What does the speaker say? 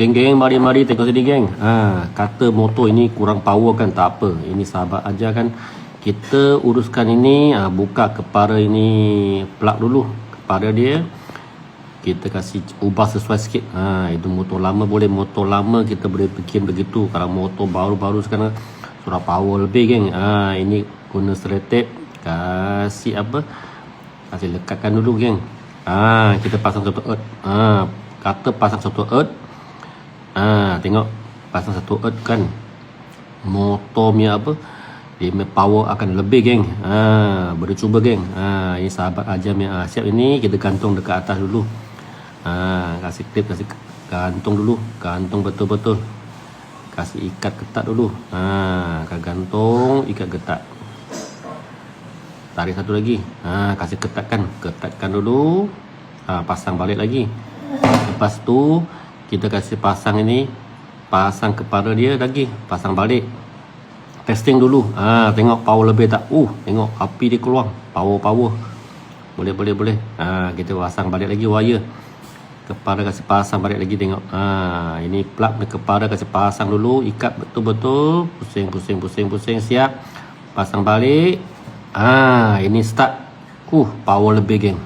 Geng-geng, mari-mari tengok sini geng. Kata motor ini kurang power kan, tak apa. Ini sahabat aja kan. Kita uruskan ini, buka kepala ini plug dulu. Kepala dia kita kasih ubah sesuai sikit. Itu motor lama boleh, motor lama kita boleh bikin begitu. Kalau motor baru-baru sekarang surah power lebih geng. Ini guna seletep, kasih apa? Kasih lekatkan dulu geng. Kita pasang satu earth. Kata pasang satu earth. Tengok pasang satu earth kan, motor punya apa, dia punya power akan lebih geng. Boleh cuba geng. Ini sahabat Ajam yang siap. Ini kita gantung dekat atas dulu. Kasih klip, kasih gantung dulu, gantung betul-betul, kasih ikat ketat dulu. Gantung, ikat ketat, tarik satu lagi. Kasih ketatkan dulu. Pasang balik lagi. Lepas tu kita kasih pasang ini, pasang kepala dia lagi, pasang balik, testing dulu. Tengok power lebih tak. Tengok api dia keluar, power. Boleh. Kita pasang balik lagi wire kepala, kasih pasang balik lagi. Tengok. Ini plug kepala kasih pasang dulu, ikat betul-betul, pusing, siap pasang balik. Ini start. Power lebih geng.